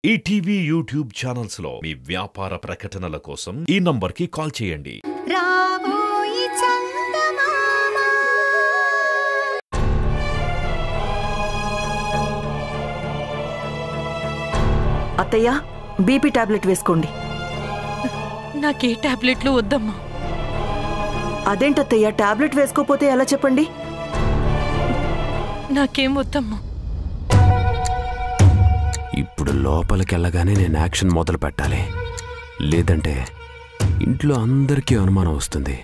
ETV YouTube channels లో మీ వ్యాపార ప్రకటనల కోసం ఈ నంబర్కి కాల్ చేయండి. అత్తయ్య, బీపీ టాబ్లెట్ వేసుకోండి. నాకే టాబ్లెట్లు వద్దమ్మా. అదేంటత్తయ్య, టాబ్లెట్ వేసుకోపోతే ఎలా చెప్పండి? నాకేం వద్దమ్మా. ఇప్పుడు లోపలికి వెళ్ళగానే నేను యాక్షన్ మొదలు పెట్టాలి, లేదంటే ఇంట్లో అందరికీ అనుమానం వస్తుంది.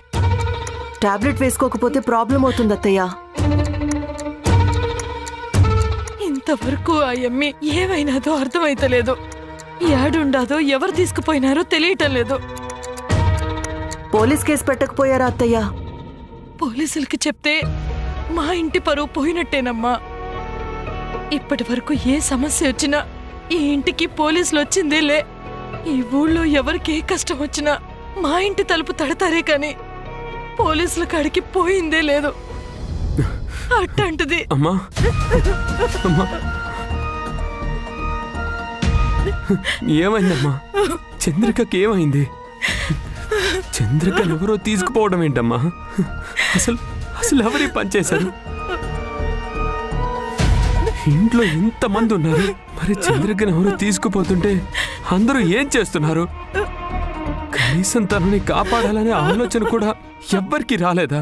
టాబ్లెట్ వేసుకోకపోతే ప్రాబ్లం అవుతుంది అత్తయ్య. ఇంతవరకు ఆ యమ్మి ఏమైనాదో అర్థమైతలేదు. ఏడుండాదో ఎవరు తీసుకుపోయినారో తెలియటం లేదు. పోలీస్ కేసు పెట్టకపోయారా అత్తయ్య? పోలీసులకి చెప్తే మా ఇంటి పరువు పోయినట్టేనమ్మా. ఇప్పటి వరకు ఏ సమస్య వచ్చినా ఈ ఇంటికి పోలీసులు వచ్చిందేలే. ఈ ఊళ్ళో ఎవరికి ఏ కష్టం వచ్చినా మా ఇంటి తలుపు తడతారే కాని పోలీసుల కాడికి పోయిందే లేదు. అట్టంటిది అమ్మా, ఏమైందమ్మా? చంద్రికకి ఏమైంది? చంద్రికను ఎవరో తీసుకుపోవడం ఏంటమ్మా? అసలు ఎవరి పనిచేశారు? ఇంట్లో ఎంతమంది ఉన్నారు, మరి చంద్రికను ఎవరో తీసుకుపోతుంటే అందరూ ఏం చేస్తున్నారు? కనీసం తనని కాపాడాలనే ఆలోచన కూడా ఎవ్వరికి రాలేదా?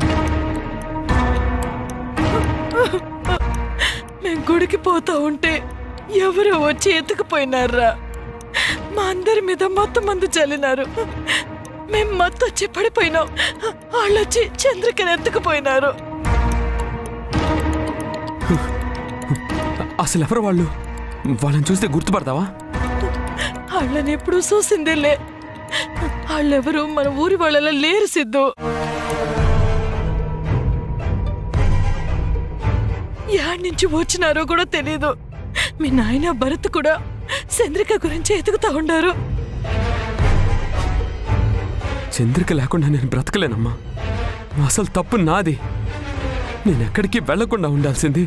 మేం గుడికి పోతా ఉంటే ఎవరో వచ్చి ఎత్తుకుపోయినారా. మా అందరి మీద మొత్తం మందు చల్లినారు. మేం మత్తొచ్చి పడిపోయినాం. వాళ్ళొచ్చి చంద్రికను ఎత్తుకుపోయినారు. అసలు ఎవరు వాళ్ళు? వాళ్ళని చూస్తే గుర్తుపడతావా? వాళ్ళని ఎప్పుడు చూసిందేలే. వాళ్ళెవరు మన ఊరి వాళ్ళలా లేరు సిద్ధు. యాడ్ నుంచి వచ్చినారో కూడా తెలీదు. మీ నాయన భరత్ కూడా చంద్రిక గురించి ఎతుకుతా ఉండారు. చంద్రిక లేకుండా నేను బ్రతకలేనమ్మా. అసలు తప్పు నాది. నేను ఎక్కడికి వెళ్లకుండా ఉండాల్సింది.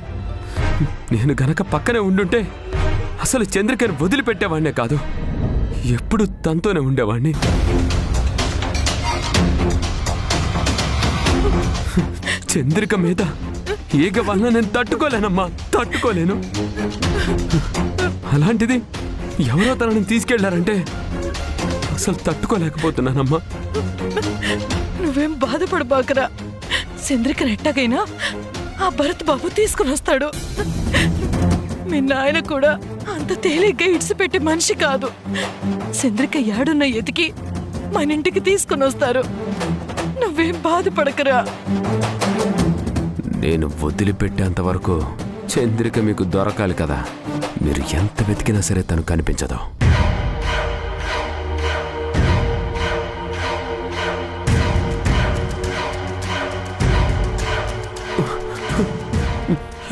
నేను గనక పక్కనే ఉండుంటే అసలు చంద్రికను వదిలిపెట్టేవాడినే కాదు, ఎప్పుడు తనతోనే ఉండేవాణ్ణి. చంద్రిక మీద ఈగ వల్ల నేను తట్టుకోలేనమ్మా, తట్టుకోలేను. అలాంటిది ఎవరో తనని తీసుకెళ్లారంటే అసలు తట్టుకోలేకపోతున్నానమ్మా. నువ్వేం బాధపడబాకరా. చంద్రికను ఎట్టాగైనా ఆ భరత్ బాబు తీసుకుని వస్తాడు. మీ నాయన కూడా అంత తేలిగ్గా ఇడిసిపెట్టే మనిషి కాదు. చంద్రిక యాడున్న ఎతికి మన ఇంటికి తీసుకుని వస్తారు. నువ్వేం బాధపడకరా. నేను వదిలిపెట్టేంత వరకు చంద్రిక మీకు దొరకాలి కదా. మీరు ఎంత వెతికినా సరే తను కనిపించదు.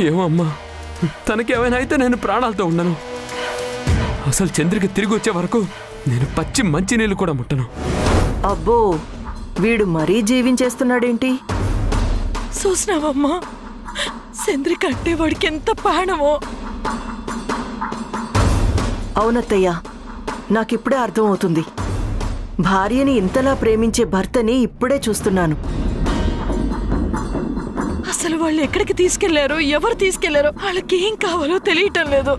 ఏమో అమ్మా, తనకి ఏమైనా అయితే నేను ప్రాణాలతో ఉండను. అసలు చంద్రిక తిరిగి వచ్చే వరకు నేను పచ్చి మంచినీళ్ళు కూడా ముట్టను. అబ్బో, వీడు మరీ జీవించేస్తున్నాడేంటి? చూసినావమ్మా, చంద్రిక అంటే వాడికి ఎంత ప్రాణమో. అవునత్తయ్య, నాకిప్పుడే అర్థమవుతుంది. భార్యని ఇంతలా ప్రేమించే భర్తని ఇప్పుడే చూస్తున్నాను. అసలు వాళ్ళు ఎక్కడికి తీసుకెళ్లారో, ఎవరు తీసుకెళ్లారో, వాళ్ళకి ఏం కావాలో తెలియటం లేదు.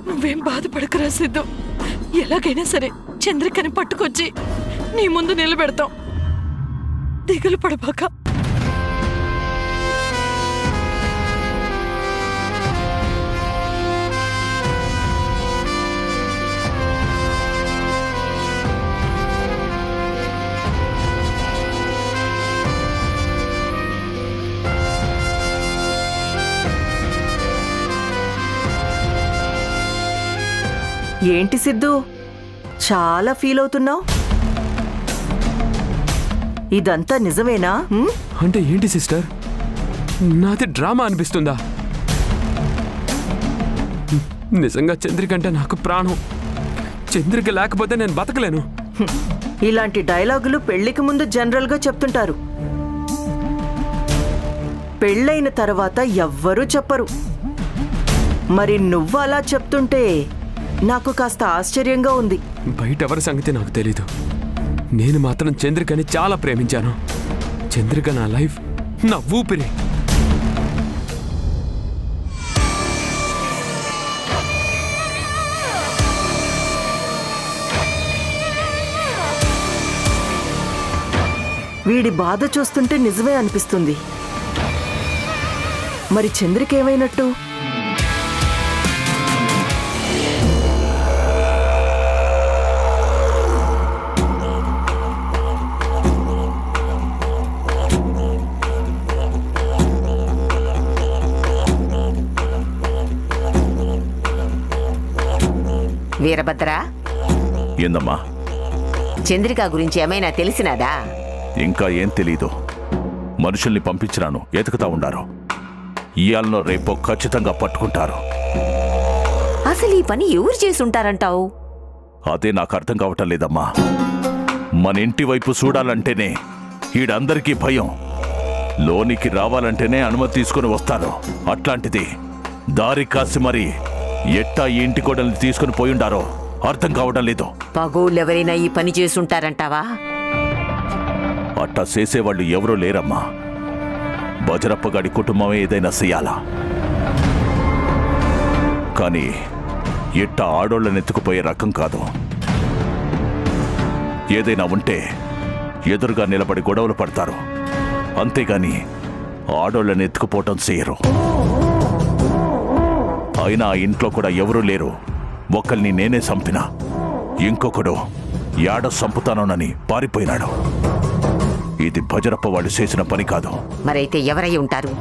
నువ్వేం బాధపడకరా సిద్ధు. ఎలాగైనా సరే చంద్రికని పట్టుకొచ్చి నీ ముందు నిలబెడతాం. దిగులు పడబాక. ఏంటి సిద్ధు, చాలా ఫీల్ అవుతున్నావు? ఇదంతా నిజమేనా? అంటే ఏంటి సిస్టర్, నాది డ్రామా అనిపిస్తుందా? నిజంగా చంద్రిక అంటే నాకు ప్రాణం. చంద్రిక లేకపోతే నేను బతకలేను. ఇలాంటి డైలాగులు పెళ్లికి ముందు జనరల్గా చెప్తుంటారు. పెళ్ళైన తర్వాత ఎవ్వరూ చెప్పరు. మరి నువ్వు అలా చెప్తుంటే నాకు కాస్త ఆశ్చర్యంగా ఉంది. బయట ఎవరి సంగతి నాకు తెలీదు. నేను మాత్రం చంద్రికని చాలా ప్రేమించాను. చంద్రిక నా లైఫ్, నా ఊపిరి. వీడి బాధ చూస్తుంటే నిజమే అనిపిస్తుంది. మరి చంద్రిక ఏమైనట్టు? వీరభద్ర, ఏందమ్మా? చంద్రిక గురించి ఏమైనా తెలిసినదా? ఇంకా ఏం తెలీదు. మనుషుల్ని పంపించినాను, ఎతుకుతా ఉండారు. ఇయాలనో రేపో ఖచ్చితంగా పట్టుకుంటారు. అసలు ఈ పని ఎవరు చేసుంటారంటావు? అదే నాకు అర్థం కావటం లేదమ్మా. మన ఇంటి వైపు చూడాలంటేనే ఈడందరికీ భయం. లోనికి రావాలంటేనే అనుమతి తీసుకుని వస్తారు. అట్లాంటిది దారి కాసి మరి ఎట్టా ఈ ఇంటి కోడల్ని తీసుకుని పోయిండారో అర్థం కావడం లేదు. పగోళ్ళెవరైనా ఈ పని చేసుంటారంటావా? అట్టా చేసేవాళ్ళు ఎవరూ లేరమ్మా. బజరప్పగాడి కుటుంబమే ఏదైనా చెయ్యాలా. కానీ ఎట్టా ఆడోళ్ళని ఎత్తుకుపోయే రకం కాదు. ఏదైనా ఉంటే ఎదురుగా నిలబడి గొడవలు పడతారు, అంతేగాని ఆడోళ్ళని ఎత్తుకుపోవటం చేయరు. అయినా ఆ ఇంట్లో కూడా ఎవరూ లేరు. ఒకరిని నేనే చంపినా, ఇంకొకడు యాడ చంపుతానోనని పారిపోయినాడు. ఇది భజరప్ప వాళ్ళు చేసిన పని కాదు. మరైతే ఎవరై ఉంటారు?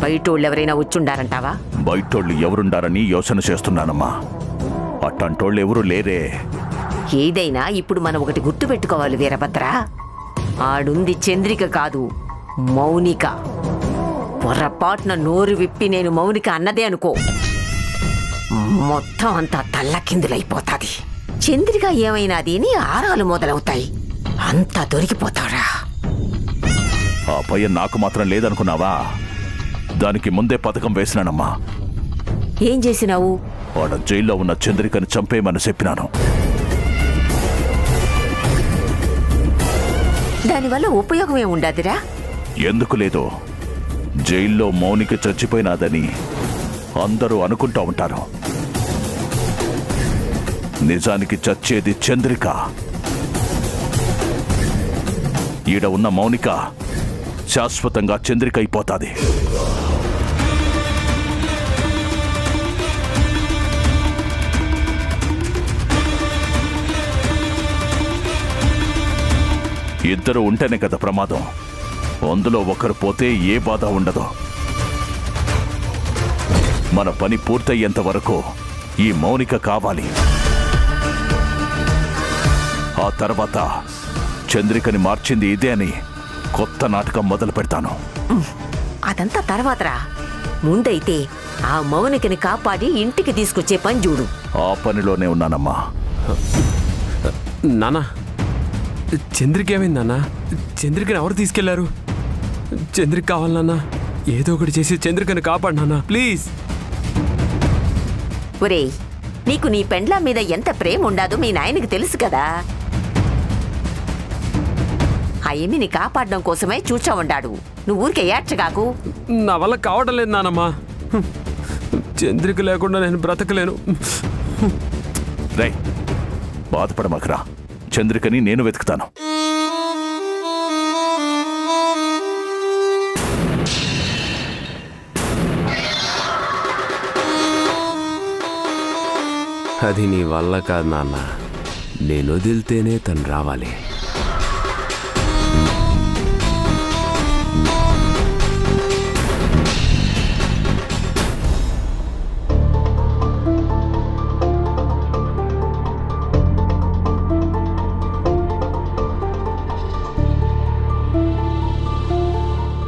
బయటోళ్ళెవరైనా వచ్చుండారంటావా? బయటోళ్ళు ఎవరుండారని యోచన చేస్తున్నానమ్మా. అట్టంటోళ్ళు ఎవరూ లేరే. ఏదైనా ఇప్పుడు మనం ఒకటి గుర్తు పెట్టుకోవాలి వీరభద్ర. ఆడుంది చంద్రిక కాదు, మౌనిక. పొరపాటున నోరు విప్పి నేను మౌనిక అన్నదే అనుకో, మొత్తం అంతా తల్లకిందులైపోతాది. చంద్రిక ఏమైనా దీని ఆరాలు మొదలవుతాయి. అంతా దొరికిపోతాడా? ఆ భయం నాకు మాత్రం లేదనుకున్నావా? దానికి ముందే పథకం వేసినానమ్మా. ఏం చేసినావు? ఆడ జైల్లో ఉన్న చంద్రికని చంపేయమని చెప్పినాను. దానివల్ల ఉపయోగం ఏముండదురా? ఎందుకు లేదు? జైల్లో మౌనిక చచ్చిపోయినాదని అందరూ అనుకుంటా ఉంటారు. నిజానికి చచ్చేది చంద్రిక. ఈడ ఉన్న మౌనిక శాశ్వతంగా చంద్రిక అయిపోతాది. ఇద్దరు ఉంటేనే కదా ప్రమాదం. అందులో ఒకరు పోతే ఏ బాధ ఉండదు. మన పని పూర్తయ్యేంత వరకు ఈ మౌనిక కావాలి. ఆ తర్వాత చంద్రికని మార్చింది ఇదే అని కొత్త నాటకం మొదలు పెడతాను. అదంతా తర్వాతరా. ముందైతే ఆ మౌనికని కాపాడి ఇంటికి తీసుకొచ్చే పని చూడు. ఆ పనిలోనే ఉన్నానమ్మా. నానా, చంద్రిక ఏమైంది నాన్న? చంద్రికని ఎవరు తీసుకెళ్లారు? చంద్రిక కావాలన్నా ఏదో ఒకటి చేసి చంద్రికని కాపాడు నాన్న, ప్లీజ్. ఒరేయ్, నీకు నీ పెండ్లా మీద ఎంత ప్రేమ ఉండాదో మీ నాయనకి తెలుసు కదా. ఆ ఎమ్మిని కాపాడడం కోసమే చూచా ఉండాడు. నువ్వు ఊరికే ఏడ్చగాకు. నా వల్ల కావడం లేదు నానమ్మా. చంద్రిక లేకుండా నేను బ్రతకలేను. రే, బాధపడమాకరా. చంద్రికని నేను వెతుకుతాను. అది నీ వల్ల కాదు నాన్న. నేను వదిలితేనే తను రావాలి.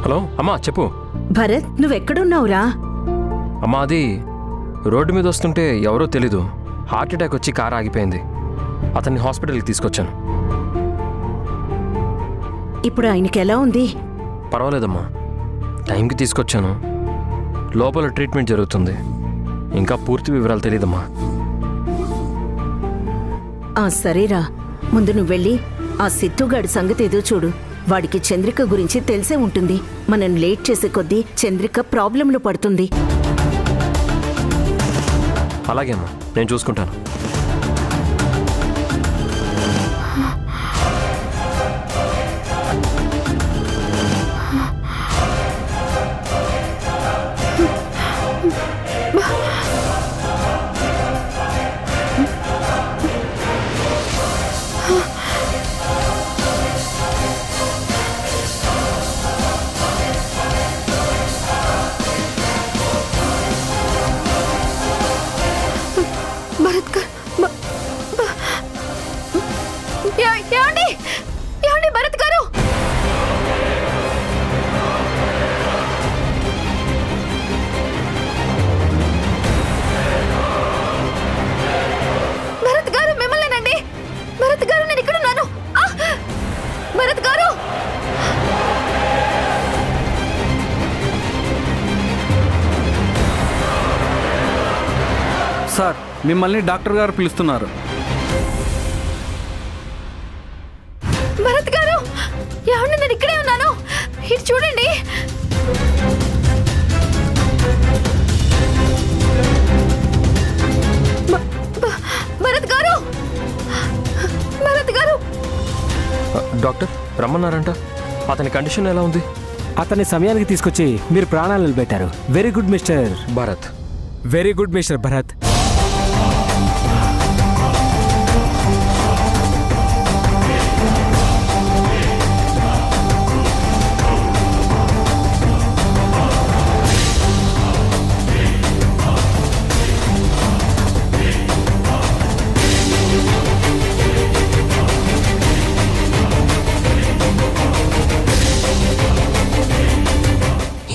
హలో అమ్మా, చెప్పు. భరత్, నువ్వెక్కడున్నావురా? అమ్మా, అది రోడ్డు మీద వస్తుంటే ఎవరో తెలీదు హార్ట్ అటాక్ వచ్చి కారు ఆగిపోయింది. అతన్ని హాస్పిటల్కి తీసుకొచ్చాను. ఇప్పుడు ఆయనకి ఎలా ఉంది? పర్వాలేదమ్మా, టైంకి తీసుకొచ్చాను. లోపల ట్రీట్మెంట్ జరుగుతుంది. ఇంకా పూర్తి వివరాలు తెలియదమ్మా. సరేరా, ముందు నువ్వు వెళ్ళి ఆ సిద్ధుగాడి సంగతి ఏదో చూడు. వాడికి చంద్రిక గురించి తెలిసే ఉంటుంది. మనం లేట్ చేసే కొద్దీ చంద్రిక ప్రాబ్లంలో పడుతుంది. అలాగే అమ్మా, నేను చూసుకుంటాను. సార్, మిమ్మల్ని డాక్టర్ గారు పిలుస్తున్నారు. భరత్ గారు, ఏమండి, నేను ఇక్కడే ఉన్నాను. ఇటు చూడండి. భరత్ గారు, భరత్ గారు. డాక్టర్ రమ్మన్నారంట. అతని కండిషన్ ఎలా ఉంది? అతని సమయానికి తీసుకొచ్చి మీరు ప్రాణాలు నిలబెట్టారు. Very good mister Bharat. Very good mister Bharat.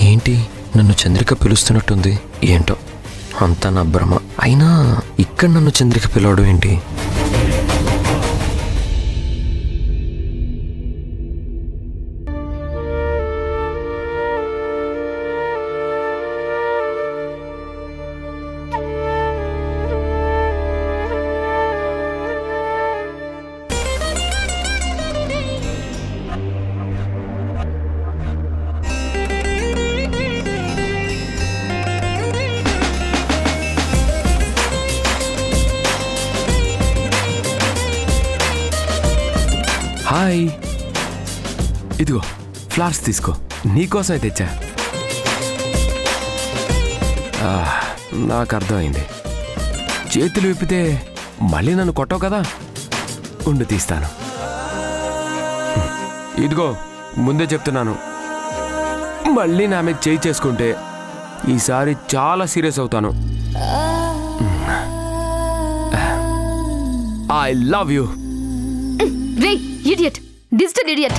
ఏంటి, నన్ను చంద్రిక పిలుస్తున్నట్టుంది. ఏంటో అంతా నా భ్రమ. అయినా ఇక్కడ నన్ను చంద్రిక పిలవడం ఏంటి? హాయ్, ఇదిగో ఫ్లవర్స్ తీసుకో, నీకోసమే తెచ్చా. నాకు అర్థమైంది. చేతులు విప్పితే మళ్ళీ నన్ను కొట్టవు కదా, ఉండు తీస్తాను. ఇదిగో ముందే చెప్తున్నాను, మళ్ళీ నా మీద చేయి చేసుకుంటే ఈసారి చాలా సీరియస్ అవుతాను. I love you. Ray idiot, digital idiot.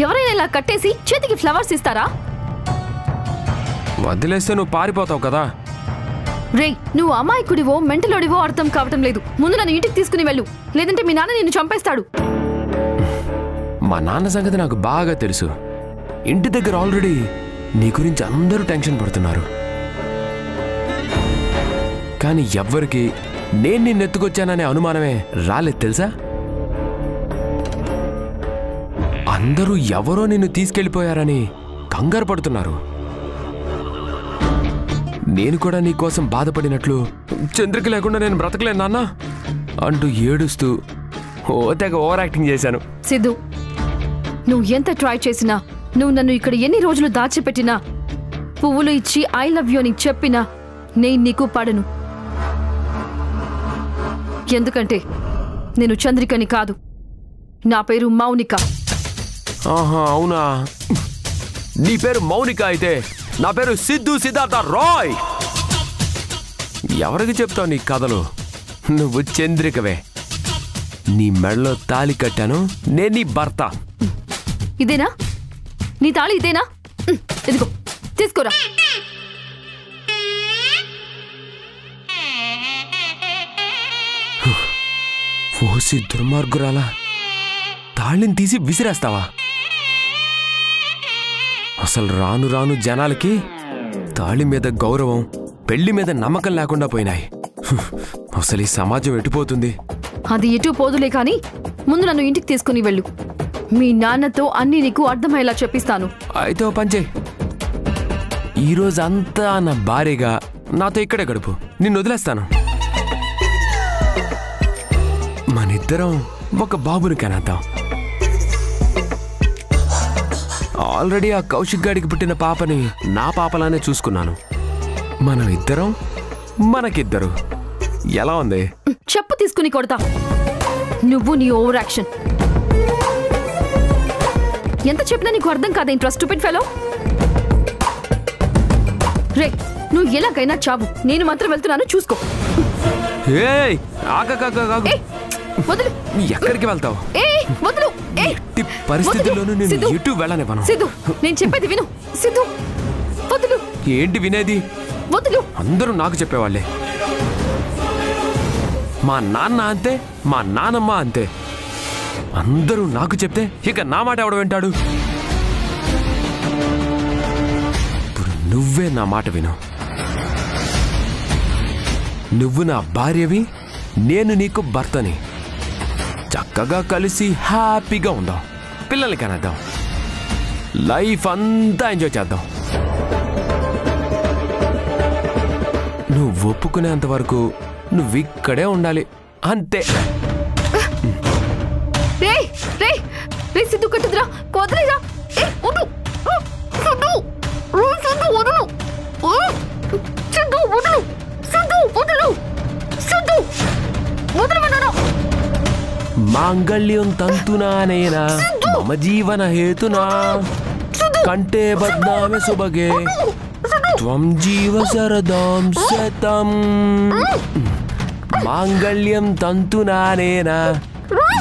ఎవరైనా ఇలా కట్టేసి చేతికి ఫ్లవర్స్ ఇస్తారా? వదిలేస్తే నువ్వు పారిపోతావు కదా. రే, నువ్వు అమాయకుడివో మెంటలోడివో అర్థం కావటం లేదు. ముందు నన్ను ఇంటికి తీసుకుని వెళ్ళు, లేదంటే మీ నాన్న నిన్ను చంపేస్తాడు. మా నాన్న సంగతి నాకు బాగా తెలుసు. ఇంటి దగ్గర ఆల్రెడీ నీ గురించి అందరూ టెన్షన్ పడుతున్నారు. కానీ ఎవ్వరికి నేను నిన్ను ఎత్తుకొచ్చాననే అనుమానమే రాలేదు తెలుసా. అందరూ ఎవరో నిన్ను తీసుకెళ్ళిపోయారని కంగారు పడుతున్నారు. నేను కూడా నీకోసం బాధపడినట్లు చంద్రిక లేకుండా నేను బ్రతకలేను నాన్న అంటూ ఏడుస్తూ తెగ ఓవర్ యాక్టింగ్ చేశాను. సిద్ధు, నువ్వు ఎంత ట్రై చేసినా, నువ్వు నన్ను ఇక్కడ ఎన్ని రోజులు దాచిపెట్టినా, పువ్వులు ఇచ్చి ఐ లవ్ యూ అని చెప్పినా నేను నీకు పడను. ఎందుకంటే నేను చంద్రికని కాదు, నా పేరు మౌనిక. ఆహా, అవునా? నీ పేరు మౌనిక అయితే నా పేరు సిద్ధు సిద్ధార్థ రాయ్. ఎవరికి చెప్తావు నీ కథలు? నువ్వు చంద్రికవే. నీ మెడలో తాళి కట్టాను, నేను నీ భర్త. ఇదేనా నీ తాళి? ఇదేనా? ఇదిగో తీసుకోరా. ఓసి దుర్మార్గురాలా, తాళిని తీసి విసిరేస్తావా? అసలు రాను రాను జనాలకి తాళి మీద గౌరవం, పెళ్లి మీద నమ్మకం లేకుండా పోయినాయి. అసలు ఈ సమాజం ఎటుపోతుంది? అది ఎటు పోదులే కానీ ముందు నన్ను ఇంటికి తీసుకుని వెళ్ళు. మీ నాన్నతో అన్ని నీకు అర్థమయ్యేలా చెప్పిస్తాను. అయితే ఓ పంచే, ఈరోజు అంతా నా భార్యగా నాతో ఇక్కడే గడుపు. నిన్ను వదిలేస్తాను. మనిద్దరం ఒక బాబుని కనేద్దాం. ఆల్రెడీ ఆ కౌశిక్ గాడికి పుట్టిన పాపని నా పాపలానే చూసుకున్నాను. మనం ఇద్దరం మనకిద్దరు. ఎలా ఉంది? చెప్పు తీసుకుని కొడతా. నువ్వు నీ ఓవర్ యాక్షన్ ఎంత చెప్పినా నీకు అర్థం కాదేంట్రా స్టూపిడ్ ఫెలో. రే, నువ్వు ఎలాగైనా చావు, నేను మాత్రం వెళ్తున్నాను, చూసుకో. ఏయ్, వదులు. ఎక్కడికి వెళ్తావు? వదులు. ఎట్టి పరిస్థితుల్లోనూ నేను ఎటు వెళ్ళనివ్వను. సిద్ధు, నేను చెప్పేది విను. సిద్ధు, వదులు. ఏంటి వినేది? వదులు. అందరూ నాకు చెప్పేవాళ్లే. మా నాన్న అంతే, మా నానమ్మ అంతే. అందరూ నాకు చెప్తే ఇక నా మాట ఎవడు వింటాడు? ఇప్పుడు నువ్వే నా మాట విను. నువ్వు నా భార్యవి, నేను నీకు భర్తని. చక్కగా కలిసి హ్యాపీగా ఉందాం, పిల్లల్ని కనేద్దాం, లైఫ్ అంతా ఎంజాయ్ చేద్దాం. నువ్వు ఒప్పుకునేంత వరకు నువ్విక్కడే ఉండాలి, అంతే. సిద్ధు కట్టుదురా, వదిలేరా. మాంగళ్యం తంతునానేనా మమ జీవన హేతునా కంటే బద్నామే సుభగే త్వం జీవ శరదాం శతం. మాంగళ్యం తంతునానేనా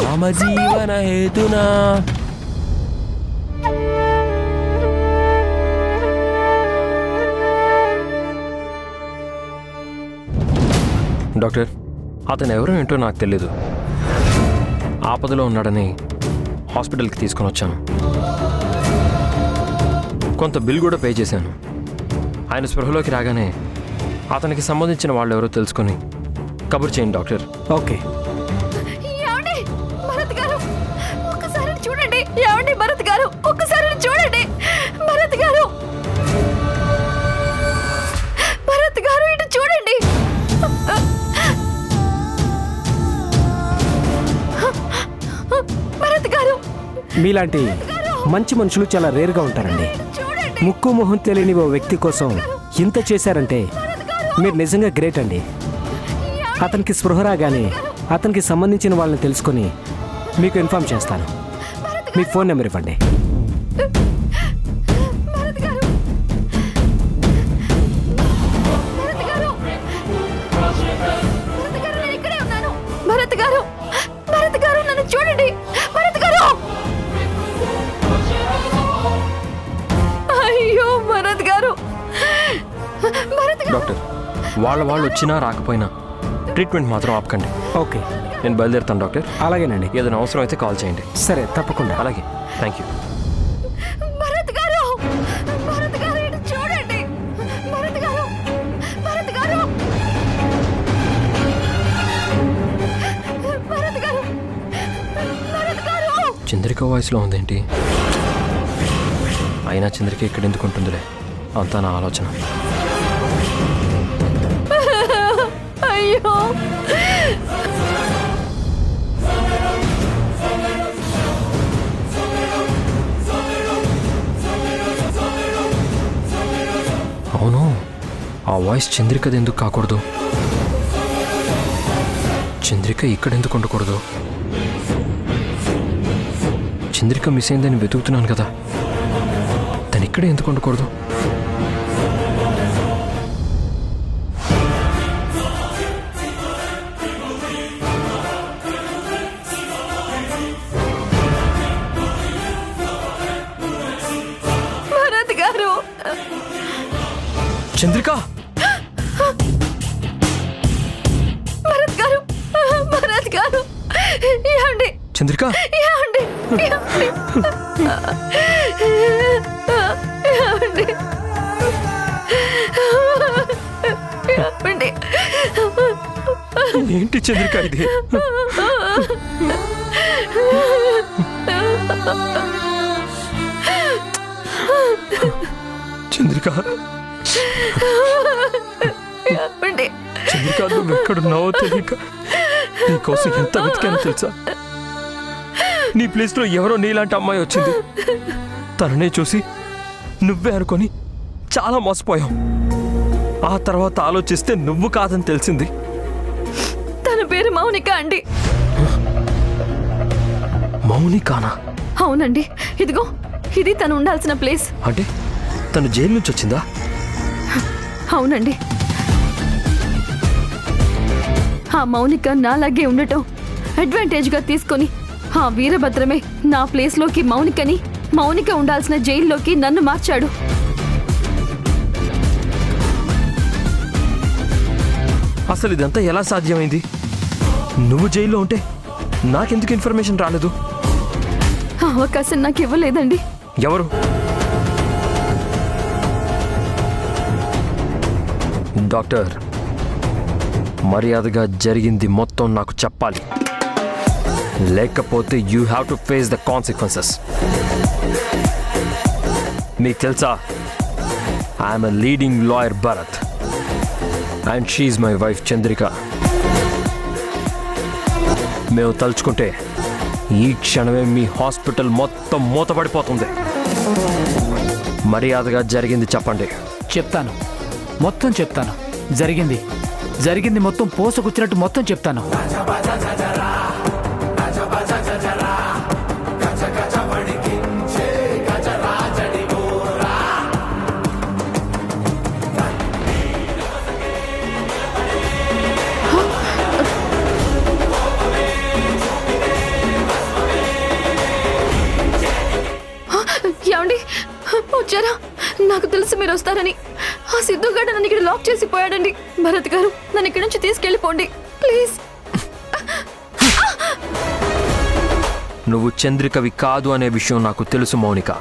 మమ జీవన హేతునా. డాక్టర్, అతను ఎవరో ఏంటో నాకు తెలీదు. ఆపదలో ఉన్నాడని హాస్పిటల్కి తీసుకొని వచ్చాను. కొంత బిల్ కూడా పే చేశాను. ఆయన స్పృహలోకి రాగానే అతనికి సంబంధించిన వాళ్ళు ఎవరో తెలుసుకొని కబుర్ చేయండి డాక్టర్. ఓకే. చూడండి, ఏమండి భరత్ గారు, ఒక్కసారి చూడండి. భరత్ గారు, భరత్ గారు, ఇటు చూడండి. భరత్ గారు, మీలాంటి మంచి మనుషులు చాలా రేరుగా ఉంటారండి. ముక్కు మొహం తెలియని ఓ వ్యక్తి కోసం ఇంత చేశారంటే మీరు నిజంగా గ్రేట్ అండి. అతనికి స్పృహ రాగానే అతనికి సంబంధించిన వాళ్ళని తెలుసుకొని మీకు ఇన్ఫార్మ్ చేస్తాను. మీ ఫోన్ నెంబర్ ఇవ్వండి. భరత్ గారు, భరత్ గారు, నన్ను చూడండి. భరత్ గారు, అయ్యో భరత్ గారు. డాక్టర్, వాళ్ళు వచ్చినా రాకపోయినా ట్రీట్మెంట్ మాత్రం ఆపకండి. ఓకే, నేను బయలుదేరుతాను డాక్టర్. అలాగేనండి. ఏదైనా అవసరం అయితే కాల్ చేయండి. సరే, తప్పకుండా. అలాగే, థ్యాంక్ యూ. భరత్ గారు, భరత్ గారు, ఇటు చూడండి. భరత్ గారు, భరత్ గారు, భరత్ గారు, భరత్ గారు. చంద్రిక వాయిస్లో ఉందేంటి? అయినా చంద్రిక ఇక్కడ ఎందుకు ఉంటుందిలే, అంతా నా ఆలోచన. అయ్యో, అవును, ఆ వాయిస్ చంద్రికది ఎందుకు కాకూడదు? చంద్రిక ఇక్కడెందుకు ఉండకూడదు? చంద్రిక మిస్ అయిందని వెతుకుతున్నాను కదా, తను ఇక్కడే ఎందుకు ఉండకూడదు? భరత్ గారు, చంద్రిక, భరత్ గారు, భరత్ గారు, ఏమండి? చంద్రిక, ఏమండి? ఏమండి? ఏంటి చంద్రిక ఇది? చంద్రిక, చంద్రిక, నువ్వు ఎక్కడున్నావో తెలియక నీకోసం ఎంత వెతికానో తెలుసా? నీ ప్లేస్లో ఎవరో నీలాంటి అమ్మాయి వచ్చింది. తననే చూసి నువ్వే అనుకొని చాలా మోసపోయాం. ఆ తర్వాత ఆలోచిస్తే నువ్వు కాదని తెలిసింది. తన పేరు మౌనిక అండి. మౌనికానా? అవునండి. ఇదిగో ఇది తను ఉండాల్సిన ప్లేస్. అంటే తను జైలు నుంచి వచ్చిందా? అవునండి. ఆ మౌనిక నాలాగే ఉండటం అడ్వాంటేజ్గా తీసుకొని ఆ వీరభద్రమే నా ప్లేస్లోకి మౌనిక ఉండాల్సిన జైల్లోకి నన్ను మార్చాడు. అసలు ఇదంతా ఎలా సాధ్యమైంది? నువ్వు జైల్లో ఉంటే నాకెందుకు ఇన్ఫర్మేషన్ రాలేదు? ఆ అవకాశం నాకు ఇవ్వలేదండి. ఎవరు? డాక్టర్, మర్యాదగా జరిగింది మొత్తం నాకు చెప్పాలి, లేకపోతే you have to face the consequences. మీకు తెలుసా, I'm a leading lawyer Bharat and she's my wife Chandrika. మేము తలుచుకుంటే ఈ క్షణమే మీ హాస్పిటల్ మొత్తం మూతపడిపోతుంది. మర్యాదగా జరిగింది చెప్పండి. చెప్తాను, మొత్తం చెప్తాను. జరిగింది మొత్తం పోసకొచ్చినట్టు మొత్తం చెప్తాను. ఏమండి, వచ్చారా? నాకు తెలుసు మీరు వస్తారని. ఆ సిద్ధుగాడు నన్ను ఇక్కడ లాక్ చేసి పోయాడండి. భరత్ గారు, నన్ను ఇక్కడి నుంచి తీసుకెళ్ళిపోండి ప్లీజ్. నువ్వు చంద్రికవి కాదు అనే విషయం నాకు తెలుసు మౌనిక.